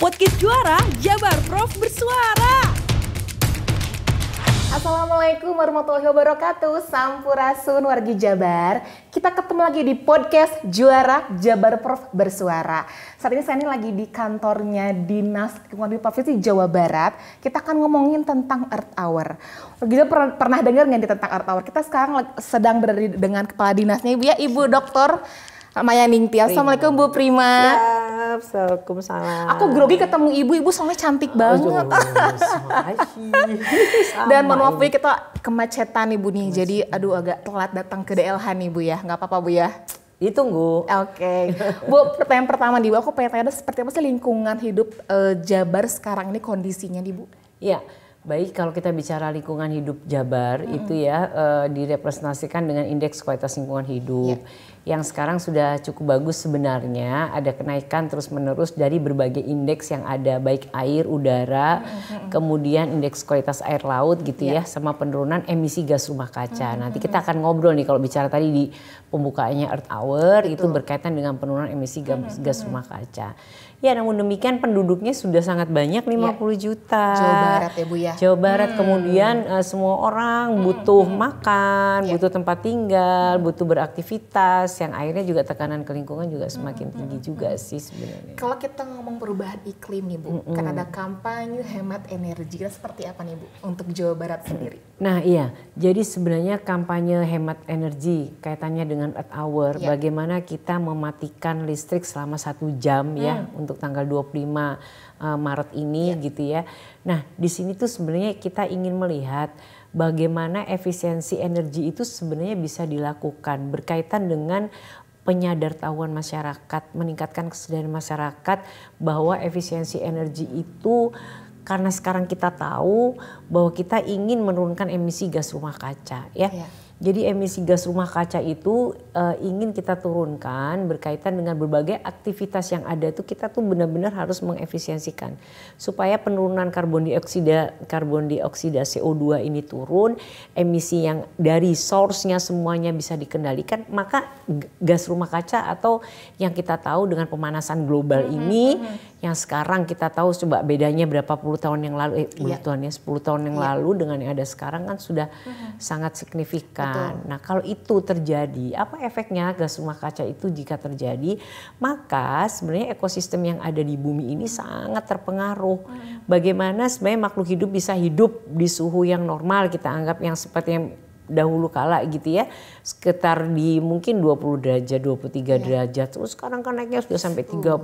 Podcast Juara, Jabar Prof bersuara. Assalamualaikum warahmatullahi wabarakatuh. Sampurasun wargi Jabar. Kita ketemu lagi di podcast Juara Jabar Prof bersuara. Saat ini saya lagi di kantornya Dinas Lingkungan Hidup Provinsi Jawa Barat. Kita akan ngomongin tentang Earth Hour. Kita pernah dengar nggak tentang Earth Hour? Kita sekarang sedang berada dengan kepala dinasnya Ibu ya, Ibu Dr. Maya Ningtyas. Assalamualaikum Bu Prima. Ya, Waalaikumsalam. Aku grogi ketemu ibu soalnya cantik banget. Dan mohon maaf Bu, kita kemacetan Ibu nih. Jadi aduh agak telat datang ke DLH nih Bu ya. Nggak apa-apa Bu ya. Ditunggu. Oke. Bu, pertanyaan pertama nih Bu, aku pengen tanya seperti apa sih lingkungan hidup Jabar sekarang ini kondisinya nih Bu? Ya, baik kalau kita bicara lingkungan hidup Jabar itu ya direpresentasikan dengan indeks kualitas lingkungan hidup. Yang sekarang sudah cukup bagus sebenarnya, ada kenaikan terus-menerus dari berbagai indeks yang ada, baik air, udara, kemudian indeks kualitas air laut gitu ya, sama penurunan emisi gas rumah kaca. Nanti kita akan ngobrol nih kalau bicara tadi di pembukaannya Earth Hour. Betul. Itu berkaitan dengan penurunan emisi gas rumah kaca. Ya, namun demikian penduduknya sudah sangat banyak, 50 juta. Jawa Barat ya Bu ya? Jawa Barat, kemudian semua orang butuh makan, butuh tempat tinggal, butuh beraktivitas, yang akhirnya juga tekanan ke lingkungan juga semakin tinggi juga sih sebenarnya. Kalau kita ngomong perubahan iklim nih Bu, kan ada kampanye hemat energi, seperti apa nih Bu untuk Jawa Barat sendiri? Nah iya, jadi sebenarnya kampanye hemat energi kaitannya dengan Earth Hour, bagaimana kita mematikan listrik selama 1 jam ya untuk tanggal 25 Maret ini gitu ya. Nah di sini tuh sebenarnya kita ingin melihat bagaimana efisiensi energi itu sebenarnya bisa dilakukan berkaitan dengan penyadartahuan masyarakat, meningkatkan kesadaran masyarakat bahwa efisiensi energi itu, karena sekarang kita tahu bahwa kita ingin menurunkan emisi gas rumah kaca ya. Jadi emisi gas rumah kaca itu ingin kita turunkan berkaitan dengan berbagai aktivitas yang ada itu, kita tuh benar-benar harus mengefisiensikan supaya penurunan karbon dioksida CO2 ini turun, emisi yang dari source-nya semuanya bisa dikendalikan, maka gas rumah kaca atau yang kita tahu dengan pemanasan global ini yang sekarang kita tahu coba bedanya berapa puluh tahun yang lalu 10 tahun yang lalu dengan yang ada sekarang kan sudah sangat signifikan. Nah kalau itu terjadi, apa efeknya gas rumah kaca itu jika terjadi? Maka sebenarnya ekosistem yang ada di bumi ini sangat terpengaruh. Bagaimana sebenarnya makhluk hidup bisa hidup di suhu yang normal, kita anggap yang seperti yang dahulu kala gitu ya, sekitar di mungkin 20 derajat, 23 derajat, terus sekarang kan naiknya sudah sampai 30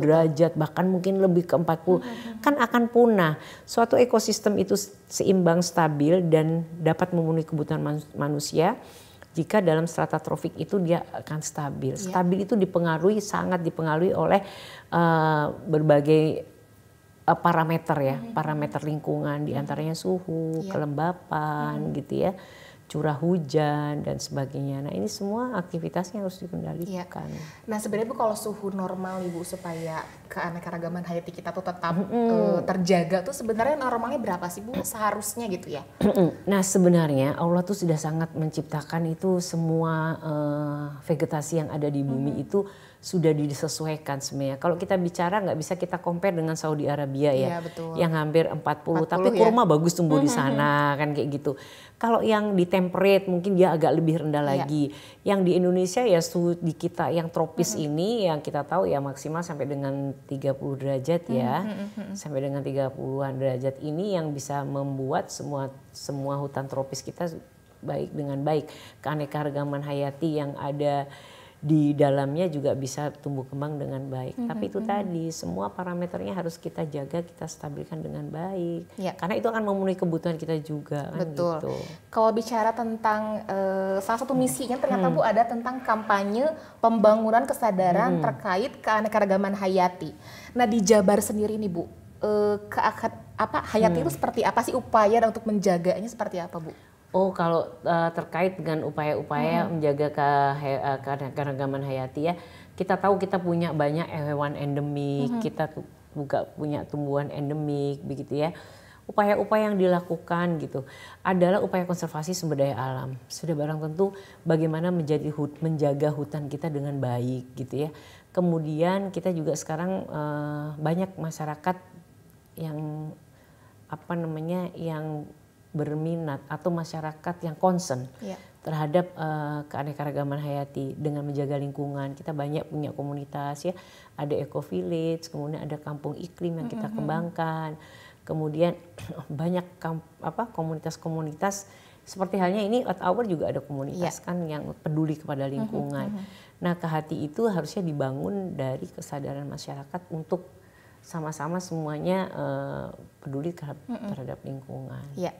derajat, bahkan mungkin lebih ke 40, kan akan punah. Suatu ekosistem itu seimbang, stabil dan dapat memenuhi kebutuhan manusia jika dalam strata tropik itu dia akan stabil. Stabil itu sangat dipengaruhi oleh berbagai parameter ya, parameter lingkungan, diantaranya suhu, kelembapan gitu ya, curah hujan dan sebagainya. Nah ini semua aktivitasnya harus dikendalikan. Nah sebenarnya Bu kalau suhu normal Ibu supaya keanekaragaman hayati kita tuh tetap terjaga tuh sebenarnya normalnya berapa sih Bu seharusnya gitu ya? Nah sebenarnya Allah tuh sudah sangat menciptakan itu semua vegetasi yang ada di bumi itu sudah disesuaikan sebenarnya. Kalau kita bicara nggak bisa kita compare dengan Saudi Arabia ya, yang hampir 40 tapi kurma bagus tumbuh di sana kan kayak gitu. Kalau yang di temperate mungkin dia agak lebih rendah lagi. Yang di Indonesia ya suhu di kita yang tropis ini yang kita tahu ya maksimal sampai dengan 30 derajat ya. Sampai dengan 30-an derajat ini yang bisa membuat semua hutan tropis kita dengan baik. Keanekaragaman hayati yang ada di dalamnya juga bisa tumbuh kembang dengan baik. Tapi itu tadi semua parameternya harus kita jaga, kita stabilkan dengan baik. Karena itu akan memenuhi kebutuhan kita juga. Betul. Kan gitu. Kalau bicara tentang salah satu misinya ternyata Bu ada tentang kampanye pembangunan kesadaran terkait keanekaragaman hayati. Nah di Jabar sendiri nih Bu, hayati itu seperti apa sih upaya untuk menjaganya seperti apa Bu? Oh kalau terkait dengan upaya-upaya menjaga keanekaragaman hayati ya, kita tahu kita punya banyak hewan endemik, kita juga punya tumbuhan endemik begitu ya. Upaya-upaya yang dilakukan gitu adalah upaya konservasi sumber daya alam. Sudah barang tentu bagaimana menjaga hutan kita dengan baik gitu ya. Kemudian kita juga sekarang banyak masyarakat yang yang berminat atau masyarakat yang concern terhadap keanekaragaman hayati dengan menjaga lingkungan. Kita banyak punya komunitas ya, ada Eco Village, kemudian ada kampung iklim yang kita kembangkan. Kemudian banyak komunitas-komunitas seperti halnya ini Earth Hour juga ada komunitas kan yang peduli kepada lingkungan. Nah, kehati itu harusnya dibangun dari kesadaran masyarakat untuk sama-sama semuanya peduli terhadap lingkungan. Iya.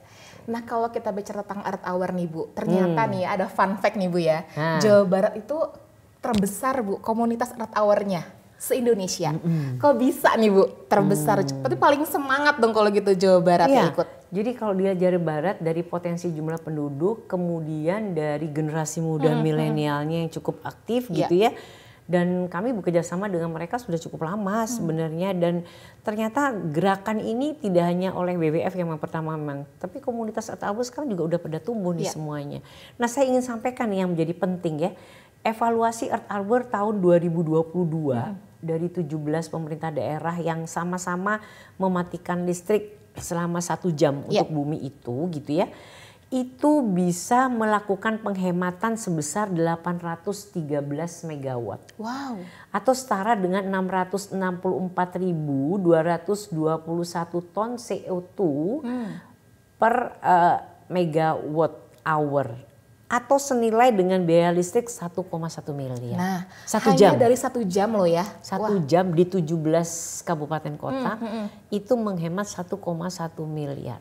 Nah, kalau kita bicara tentang Earth Hour nih Bu, ternyata nih ada fun fact nih Bu ya. Jawa Barat itu terbesar Bu komunitas Earth Hour-nya se-Indonesia. Kok bisa nih Bu terbesar? Berarti paling semangat dong kalau gitu Jawa Barat ya ikut. Jadi kalau dia Jawa Barat dari potensi jumlah penduduk, kemudian dari generasi muda milenialnya yang cukup aktif gitu ya. Dan kami bekerja sama dengan mereka sudah cukup lama sebenarnya, dan ternyata gerakan ini tidak hanya oleh WWF yang pertama memang, tapi komunitas Earth Hour sekarang juga udah pada tumbuh nih semuanya. Nah, saya ingin sampaikan yang menjadi penting ya, evaluasi Earth Hour tahun 2022 dari 17 pemerintah daerah yang sama-sama mematikan listrik selama 1 jam untuk bumi itu gitu ya. Itu bisa melakukan penghematan sebesar 813 megawatt. Wow. Atau setara dengan 664.221 ton CO2 per megawatt hour. Atau senilai dengan biaya listrik 1,1 miliar. Nah, 1 jam. Hanya dari 1 jam loh ya. 1 jam di 17 kabupaten kota itu menghemat 1,1 miliar.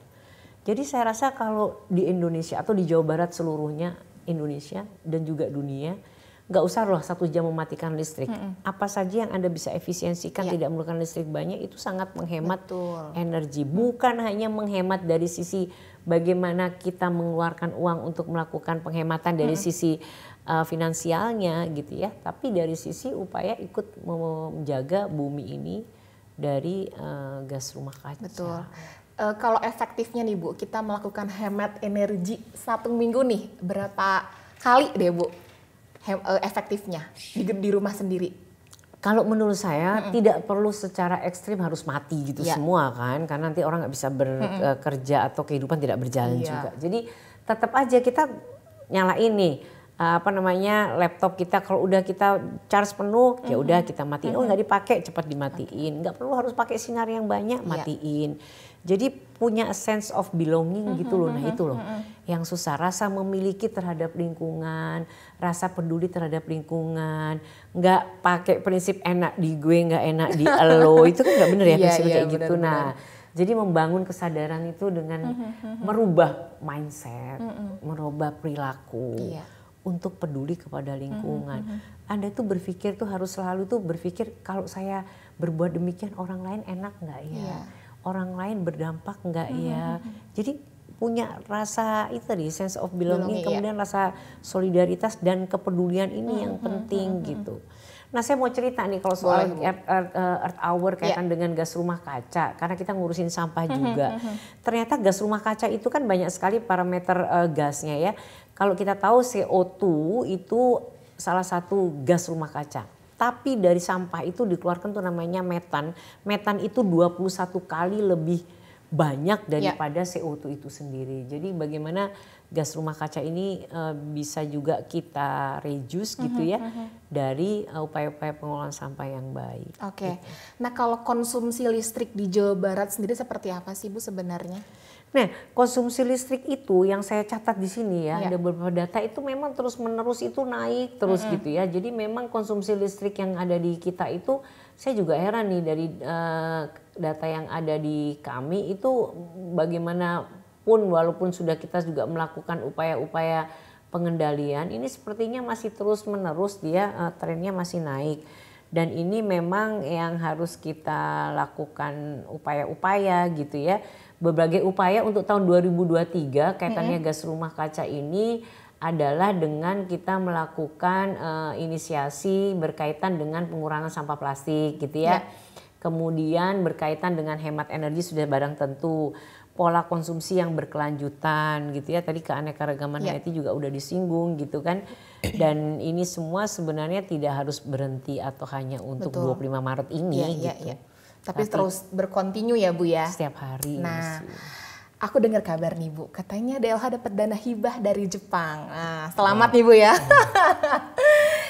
Jadi saya rasa kalau di Indonesia atau di Jawa Barat seluruhnya Indonesia dan juga dunia, nggak usah loh 1 jam mematikan listrik. Apa saja yang Anda bisa efisiensikan tidak menggunakan listrik banyak itu sangat menghemat energi. Bukan hanya menghemat dari sisi bagaimana kita mengeluarkan uang untuk melakukan penghematan dari sisi finansialnya gitu ya, tapi dari sisi upaya ikut menjaga bumi ini dari gas rumah kaca. Betul. Kalau efektifnya nih Bu, kita melakukan hemat energi 1 minggu nih, berapa kali deh Bu efektifnya di rumah sendiri? Kalau menurut saya tidak perlu secara ekstrim harus mati gitu semua kan, karena nanti orang nggak bisa bekerja atau kehidupan tidak berjalan juga. Jadi tetap aja kita nyalain nih laptop kita, kalau udah kita charge penuh ya udah kita matiin. Oh nggak dipakai cepat dimatiin, nggak perlu harus pakai sinar yang banyak, matiin. Jadi punya sense of belonging gitu loh. Nah itu loh yang susah, rasa memiliki terhadap lingkungan, rasa peduli terhadap lingkungan. Nggak pakai prinsip enak di gue nggak enak di elo, itu kan nggak bener ya prinsip kayak gitu. Nah jadi membangun kesadaran itu dengan merubah mindset, merubah perilaku. Untuk peduli kepada lingkungan. Anda tuh berpikir tuh harus selalu tuh berpikir, kalau saya berbuat demikian orang lain enak nggak ya? Orang lain berdampak nggak ya? Jadi punya rasa itu tadi, sense of belonging, kemudian rasa solidaritas dan kepedulian ini yang penting gitu. Nah saya mau cerita nih kalau soal Earth Hour kaitan dengan gas rumah kaca, karena kita ngurusin sampah juga. Ternyata gas rumah kaca itu kan banyak sekali parameter gasnya ya. Kalau kita tahu CO2 itu salah satu gas rumah kaca. Tapi dari sampah itu dikeluarkan tuh namanya metan. Metan itu 21 kali lebih banyak daripada CO2 itu sendiri. Jadi bagaimana gas rumah kaca ini bisa juga kita reduce gitu ya dari upaya-upaya pengelolaan sampah yang baik. Oke. Nah kalau konsumsi listrik di Jawa Barat sendiri seperti apa sih Bu sebenarnya? Nah, konsumsi listrik itu yang saya catat di sini ya, ada beberapa data itu memang terus-menerus itu naik terus gitu ya. Jadi memang konsumsi listrik yang ada di kita itu, saya juga heran nih dari data yang ada di kami itu bagaimanapun walaupun sudah kita juga melakukan upaya-upaya pengendalian, ini sepertinya masih terus-menerus dia trennya masih naik. Dan ini memang yang harus kita lakukan upaya-upaya gitu ya. Berbagai upaya untuk tahun 2023 kaitannya gas rumah kaca ini adalah dengan kita melakukan inisiasi berkaitan dengan pengurangan sampah plastik gitu ya. Kemudian berkaitan dengan hemat energi sudah barang tentu. pola konsumsi yang berkelanjutan gitu ya. Tadi keanekaragaman hayati juga udah disinggung gitu kan. Dan ini semua sebenarnya tidak harus berhenti atau hanya untuk 25 Maret ini gitu. Tapi terus berkontinu ya Bu ya. Setiap hari. Nah, aku dengar kabar nih Bu, katanya DLH dapat dana hibah dari Jepang. Nah, selamat nih Bu ya.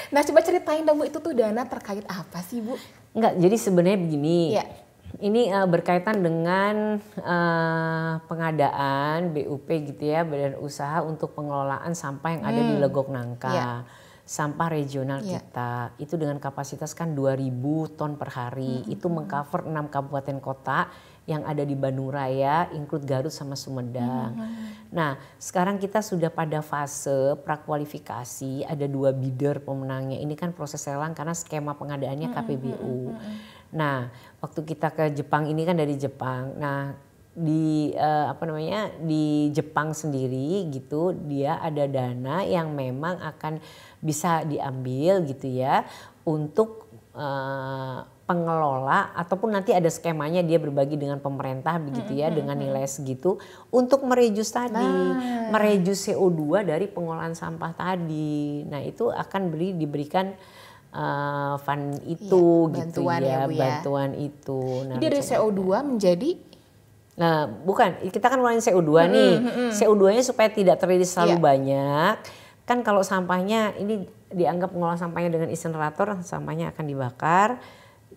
Nah, coba ceritain dong Bu, itu tuh dana terkait apa sih Bu? Enggak, jadi sebenarnya begini. Iya. Ini berkaitan dengan pengadaan BUP gitu ya, badan usaha untuk pengelolaan sampah yang ada di Legok Nangka. Sampah regional kita itu dengan kapasitas kan 2.000 ton per hari. Itu mengcover 6 kabupaten kota yang ada di Bandung Raya, include Garut sama Sumedang. Nah, sekarang kita sudah pada fase prakualifikasi, ada 2 bidder pemenangnya. Ini kan proses lelang karena skema pengadaannya KPBU. Nah, waktu kita ke Jepang ini kan dari Jepang. Nah, di di Jepang sendiri gitu dia ada dana yang memang akan bisa diambil gitu ya untuk pengelola ataupun nanti ada skemanya dia berbagi dengan pemerintah begitu ya dengan nilai segitu untuk mereduce tadi, mereduce CO2 dari pengolahan sampah tadi. Nah, itu akan diberikan fund itu gitu ya, bantuan itu. Nah, jadi dari CO2 menjadi bukan, kita kan ngurangin CO2 nih. CO2-nya supaya tidak teriris terlalu banyak. Kan kalau sampahnya ini dianggap mengolah sampahnya dengan insinerator, sampahnya akan dibakar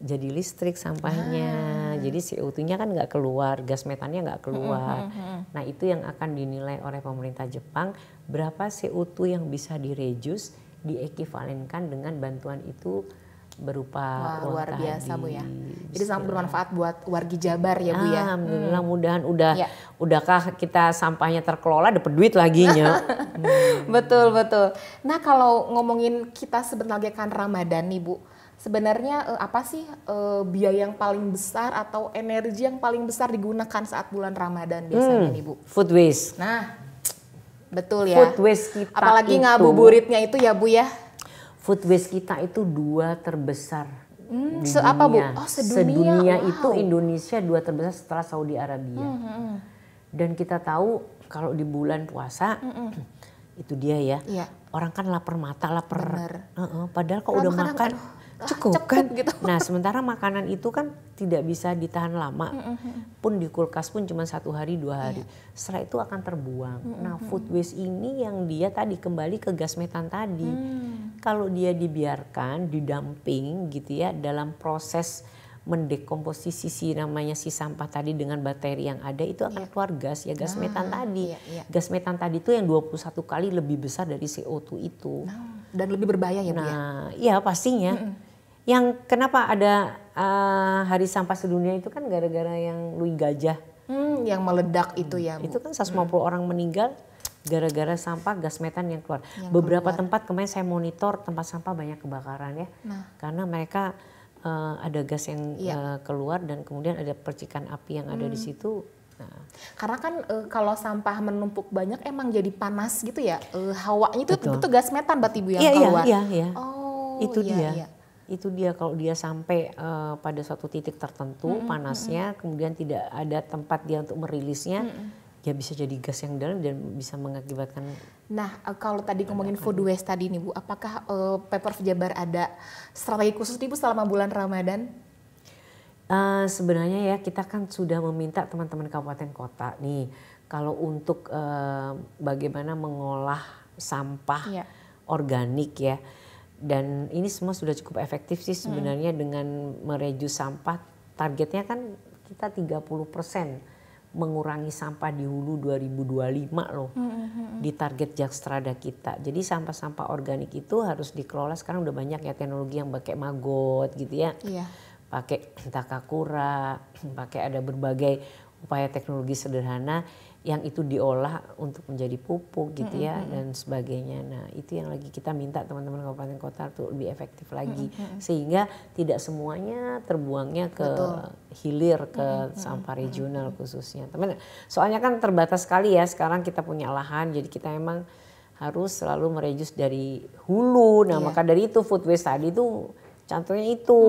jadi listrik sampahnya. Jadi CO2-nya kan nggak keluar, gas metannya nggak keluar. Nah, itu yang akan dinilai oleh pemerintah Jepang berapa CO2 yang bisa direduce, diekivalenkan dengan bantuan itu berupa luar biasa Bu ya. Jadi sangat bermanfaat buat wargi Jabar ya Bu ya. Alhamdulillah, mudahan udahkah kita sampahnya terkelola dapat duit lagi nya. Betul. Nah, kalau ngomongin kita sebentar lagi kan Ramadan nih Bu. Sebenarnya apa sih biaya yang paling besar atau energi yang paling besar digunakan saat bulan Ramadan biasanya nih Bu? Food waste. Nah, betul ya. Food waste kita apalagi itu, ngabuburitnya itu ya Bu ya. Food waste kita itu 2 terbesar di apa Bu? dunia. Oh, sedunia. Itu Indonesia 2 terbesar setelah Saudi Arabia. Dan kita tahu kalau di bulan puasa itu dia ya. Orang kan lapar mata, lapar. Padahal kalau udah makan cukup kan. Gitu. Nah, sementara makanan itu kan tidak bisa ditahan lama. Pun di kulkas pun cuma 1 hari 2 hari. Setelah itu akan terbuang. Nah, food waste ini yang dia tadi kembali ke gas metan tadi. Kalau dia dibiarkan, didamping gitu ya dalam proses mendekomposisi namanya si sampah tadi dengan bakteri yang ada itu akan keluar gas ya, gas metan tadi. Gas metan tadi itu yang 21 kali lebih besar dari CO2 itu. Dan lebih berbahaya ya Bu ya? Nah, iya pastinya. Yang kenapa ada Hari Sampah Sedunia itu kan gara-gara yang Louis Gajah. Yang meledak itu ya Bu. Itu kan 150 orang meninggal gara-gara sampah gas metan yang keluar. Beberapa tempat kemarin saya monitor tempat sampah banyak kebakaran ya. Karena mereka ada gas yang keluar dan kemudian ada percikan api yang ada di situ. Karena kan kalau sampah menumpuk banyak emang jadi panas gitu ya. Hawanya itu gas metan berarti Bu yang keluar. Iya. Oh, itu dia. Itu dia kalau dia sampai pada suatu titik tertentu panasnya kemudian tidak ada tempat dia untuk merilisnya. Ya bisa jadi gas yang dalam dan bisa mengakibatkan. Nah, kalau tadi ngomongin food waste tadi nih Bu, apakah Pemprov Jabar ada strategi khusus nih Bu selama bulan Ramadan? Sebenarnya ya kita kan sudah meminta teman-teman kabupaten kota nih kalau untuk bagaimana mengolah sampah organik ya. Dan ini semua sudah cukup efektif sih sebenarnya dengan mereduce sampah. Targetnya kan kita 30% mengurangi sampah di hulu 2025 loh. Di target Jakstrada kita. Jadi sampah-sampah organik itu harus dikelola. Sekarang udah banyak ya teknologi yang pakai maggot gitu ya. Pakai takakura, pakai ada berbagai upaya teknologi sederhana yang itu diolah untuk menjadi pupuk gitu ya dan sebagainya. Nah, itu yang lagi kita minta teman-teman kabupaten kota untuk lebih efektif lagi sehingga tidak semuanya terbuangnya ke hilir ke sampah regional khususnya. Teman, soalnya kan terbatas sekali ya sekarang kita punya lahan jadi kita emang harus selalu mereduce dari hulu. Nah, maka dari itu food waste tadi itu contohnya itu.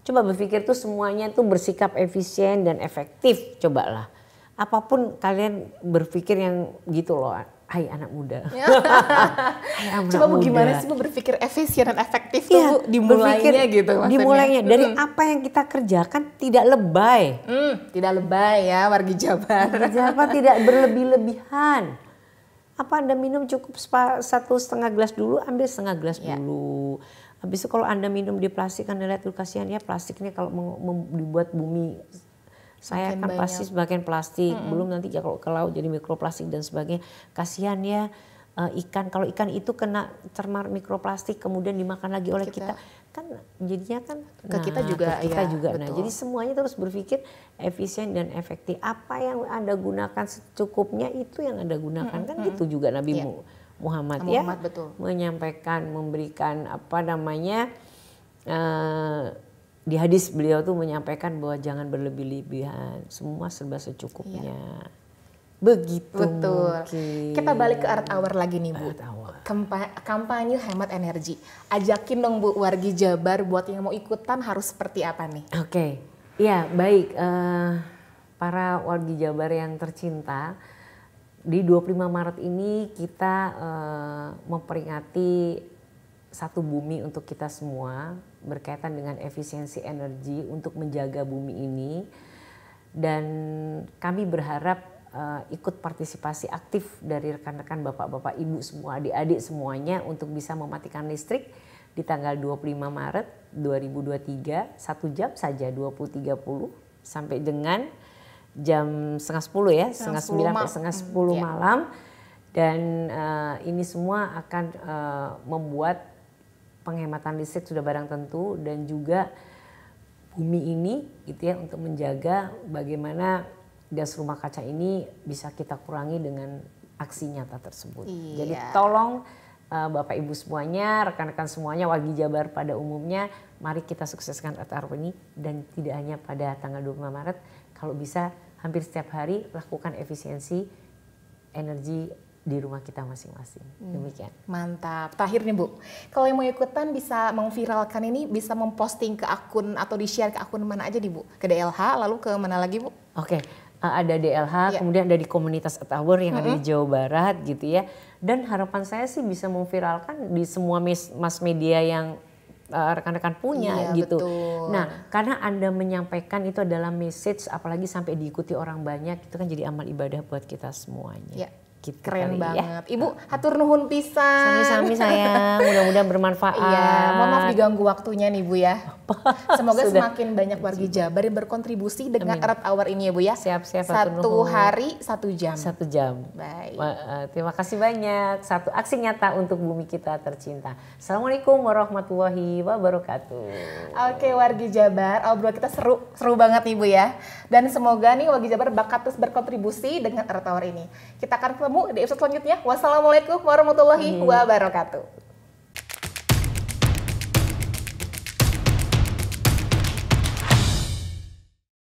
Coba berpikir tuh semuanya tuh bersikap efisien dan efektif, cobalah. apapun kalian berpikir yang gitu loh, hai anak muda. Hai anak Coba Bu muda. gimana sih Bu berpikir efisien dan efektif tuh Bu dimulainya gitu maksudnya. Dimulainya dari apa yang kita kerjakan tidak lebay. Tidak lebay ya wargi Jabar. Apa tidak berlebih-lebihan. Apa Anda minum cukup 1,5 gelas dulu, ambil 1/2 gelas dulu. Habis itu kalau Anda minum di plastik, Anda lihat tuh kasihan ya plastiknya kalau dibuat bumi. Saya kan pasti sebagian plastik, belum nanti ya kalau ke laut jadi mikroplastik dan sebagainya. Kasihan ya ikan, kalau ikan itu kena tercemar mikroplastik kemudian dimakan lagi oleh kita. Kan jadinya kan ke kita juga. Nah, jadi semuanya terus berpikir efisien dan efektif. Apa yang Anda gunakan secukupnya itu yang Anda gunakan. Kan gitu juga Nabi Muhammad ya. Betul. Menyampaikan, memberikan apa namanya di hadis beliau tuh menyampaikan bahwa jangan berlebih-lebihan, semua serba secukupnya. Begitu. Betul. Mungkin. Kita balik ke Earth Hour lagi nih Bu. Kampanye hemat energi. Ajakin dong Bu wargi Jabar buat yang mau ikutan harus seperti apa nih? Oke. Ya baik, para wargi Jabar yang tercinta, di 25 Maret ini kita memperingati satu bumi untuk kita semua berkaitan dengan efisiensi energi untuk menjaga bumi ini, dan kami berharap ikut partisipasi aktif dari rekan-rekan bapak-bapak ibu semua, adik-adik semuanya untuk bisa mematikan listrik di tanggal 25 Maret 2023 1 jam saja 20.30 sampai dengan jam 9:30 ya, 9:30 sampai 10:30 malam, dan ini semua akan membuat penghematan listrik sudah barang tentu, dan juga bumi ini gitu ya untuk menjaga bagaimana gas rumah kaca ini bisa kita kurangi dengan aksi nyata tersebut. Jadi tolong Bapak Ibu semuanya, rekan-rekan semuanya, wargi Jabar pada umumnya, mari kita sukseskan Earth Hour ini, dan tidak hanya pada tanggal 25 Maret, kalau bisa hampir setiap hari lakukan efisiensi energi di rumah kita masing-masing. Demikian. Mantap. Terakhir nih Bu, kalau yang mau ikutan bisa memviralkan ini, bisa memposting ke akun atau di-share ke akun mana aja nih Bu? Ke DLH, lalu ke mana lagi Bu? Oke, ada DLH, kemudian ada di komunitas Earth Hour yang ada di Jawa Barat gitu ya. Dan harapan saya sih bisa memviralkan di semua mass media yang rekan-rekan punya gitu. Betul. Nah, karena Anda menyampaikan itu adalah message, apalagi sampai diikuti orang banyak, itu kan jadi amal ibadah buat kita semuanya. Gitu keren banget. Ya. Ibu hatur nuhun pisan. Sami-sami sayang, mudah-mudahan bermanfaat. Mohon maaf diganggu waktunya nih Bu ya. Semoga semakin banyak wargi Jabar yang berkontribusi dengan Earth Hour ini ya Bu ya. Siap-siap. 1 hari 1 jam. 1 jam. Baik. Terima kasih banyak. Satu aksi nyata untuk bumi kita tercinta. Assalamualaikum warahmatullahi wabarakatuh. Oke wargi Jabar, obrolan kita seru banget nih Bu ya. Dan semoga nih wargi Jabar bakal terus berkontribusi dengan Earth Hour ini. Kita akan ketemu di episode selanjutnya. Wassalamualaikum warahmatullahi wabarakatuh.